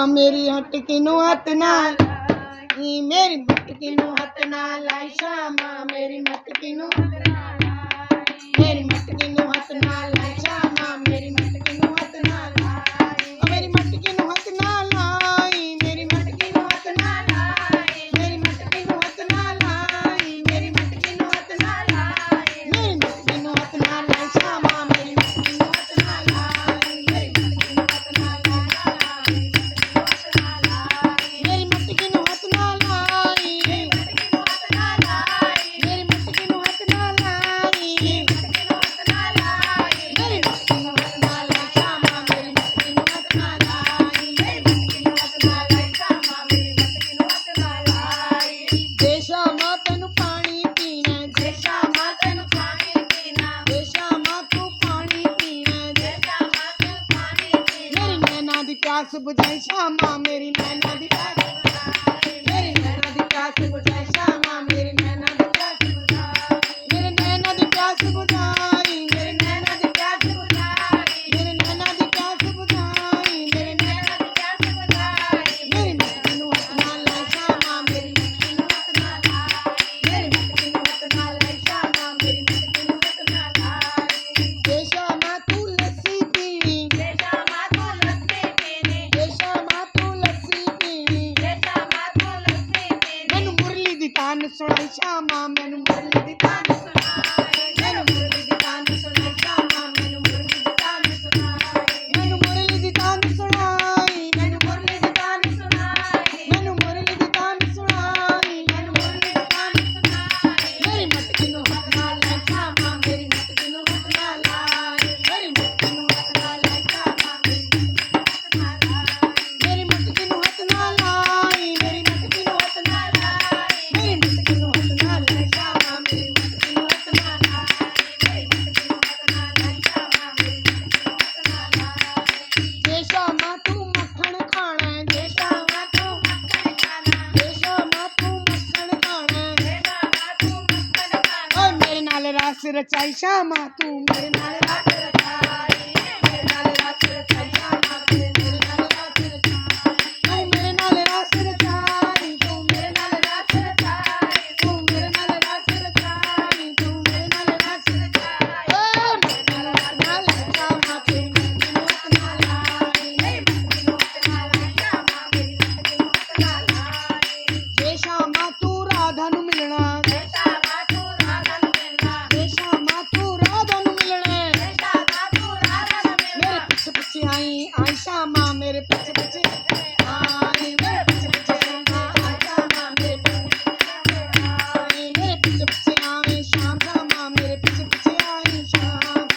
मेरी हटकी नू हथ ना लाई, मेरी मटकी नू हथ ना लाई श्यामा, मेरी मटकी नू हथ ना लाई, मेरी मटकी नू हथ ना लाई श्यामा, मेरी मटकी नू हथ ना लाई, मेरी मटकी नू हथ ना लाई, मेरी मटकी नू हथ ना लाई, मेरी मटकी नू हथ ना लाई, मेरी मटकी नू हथ ना लाई, मेरी मटकी नू हथ ना लाई श्यामा, मेरी मटकी नू हथ ना लाई, मेरी मटकी नू हथ ना लाई, मेरी मटकी नू हथ ना लाई, मेरी मटकी नू हथ ना लाई, मेरी मटकी नू हथ ना लाई, मेरी मटकी नू हथ ना लाई, मेरी मटकी नू हथ ना लाई श्यामा, मेरी मटकी नू हथ ना लाई, मेरी मटकी नू हथ ना लाई श्यामा, मेरी मटकी नू हथ ना लाई। जे श्यामा तैनू पानी पीना, जे श्यामा तैनू पानी पीना, जे श्यामा तू पानी पीना, जे श्यामा तू पानी पीना, मेरी नैना दी प्यास बुझाई श्यामा, मेरी नैना दी प्यास बुझाई, मेरी नैना दी प्यास बुझाई श्यामा, मेरी नैना दी प्यास बुझाई, मेरी नैना दी प्यास बुझाई, मेरी नैना दी प्यास बुझाई, मेरी नैना दी प्यास बुझाई, मेरी नैना दी प्यास बुझाई, मेरी मटकी नू हथ ना लाई श्यामा, मेरी मटकी नू हथ ना लाई, मेरी मटकी नू हथ ना लाई श्यामा, मेरी मटकी नू हथ ना लाई। जे श्यामा तू लस्सी पीनी, जे श्यामा तू लस्सी पीनी, जे श्यामा तू लस्सी पीनी, जे श्यामा तू लस्सी पीनी, मैनू मुरली दी तान सुनाई श्यामा, मैनू मुरली दी तान सुनाई, मैनू मुरली दी तान सुनाई श्यामा, मैनू मुरली दी तान सुनाई, मैनू मुरली दी तान सुनाई, मैनू मुरली दी तान सुनाई, मैनू मुरली दी तान सुनाई, मैनू मुरली दी तान सुनाई, मेरी मटकी नू हथ ना लाई श्यामा, मेरी मटकी नू हथ ना लाई, मेरी मटकी नू हथ ना लाई श्यामा, मेरी मटकी नू हथ ना लाई, मेरी मटकी नू हथ ना लाई, मेरी मटकी नू हथ ना लाई श्यामा, मेरी मटकी नू हथ ना लाई, मेरी मटकी नू हथ ना लाई श्यामा, मेरी मटकी नू हथ ना लाई। जे श्यामा तू मक्खन खाना, जे श्यामा तू मक्खन खाना, जे श्यामा तू मक्खन खाना, जे श्यामा तू मक्खन खाना, ओए मेरे नाल रस रचाई श्यामा, तू मेरे नाल रस रचाई, मेरे नाल रस रचाई श्यामा, मेरे नाल रस रचाई, तू मेरे नाल रस रचाई, तू मेरे नाल रस रचाई, तू मेरे नाल रस रचाई, तू मेरे नाल रस रचाई, ओ मेरे नाल रस ना लाई श्यामा, तू मेरे नाल हथ ना लाई, मेरी मटकी नू हथ ना लाई श्यामा, मेरी मटकी नू हथ ना लाई। जे श्यामा तू राधा नू मिलना, जे श्यामा तू राधा नू मिलना, जे श्यामा तू राधा नू मिलना, जे श्यामा तू राधा नू मिलना, मेरे पिछे पिछे आई आई श्यामा, मेरे पिछे पिछे आई, मेरे पिछे पिछे आई श्यामा, मेरे पिछे पिछे आई, मेरे पिछे पिछे आई श्याम श्यामा, मेरे पिछे पिछे आई श्याम,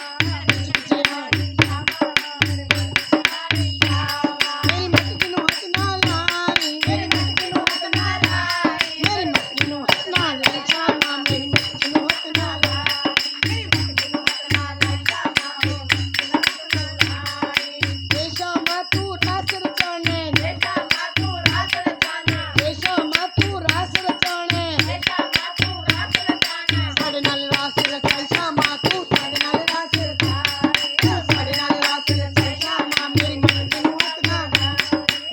पिछे पिछे आई श्यामा, मेरे पिछे पिछे आई श्यामा, मेरी मटकी नू हथ ना लाई, मेरी मटकी नू हथ ना लाई, मेरी मटकी नू हथ ना लाई श्यामा, मेरी मटकी नू हथ ना लाई, मेरी मटकी नू हथ ना लाई श्यामा, मेरी मटकी नू हथ ना लाई। जे श्यामा तू रस रचाना, जे श्यामा तू रस रचाना, जे श्यामा तू रस रचाना, जे श्यामा तू रस रचाना, साडे नाल रस रचाई श्यामा, तू साडे नाल रस रचाई, तू साडे नाल रस रचाई श्यामा, मेरी मटकी नू हथ ना लाई,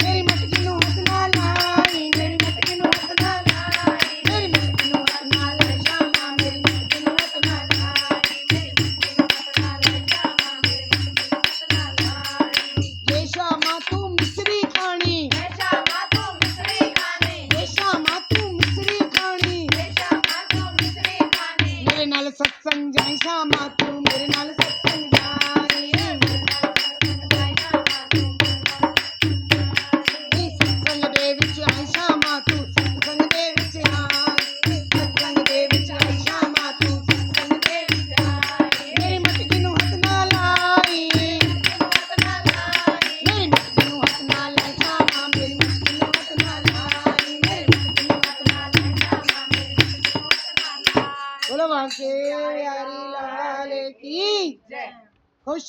मेरी मटकी नू हथ ना लाई, मेरी मटकी नू हथ ना लाई, मेरी मटकी नू हथ ना लाई श्यामा, मेरी मटकी नू हथ ना लाई, मेरी मटकी नू हथ ना लाई श्यामा, मेरी मटकी नू हथ ना लाई। जे श्यामा तू मिसरी खानी, जे श्यामा तू मिसरी खानी, जे श्यामा तू मिसरी खानी, जे श्यामा तू मिसरी खानी, मेरे नाल सत्संग जाई श्यामा, तू मेरे नाल सत्संग जाई, मेरे नाल सत्संग जाई श्यामा, तू मेरे नाल सत्संग दे विच आई श्यामा, तू सत्संग दे विच आई, सत्संग दे विच आई श्यामा, तू सत्संग दे विच आई, मेरी मटकी नू हथ ना लाई, मेरी मटकी नू हथ ना लाई, मेरी मटकी नू हथ ना लाई श्यामा, मेरी मटकी नू हथ ना लाई, मेरी मटकी नू हथ ना लाई श्यामा, मेरी मटकी नू हथ ना लाई। बोलो बांके बिहारी लाल की जय। खुश।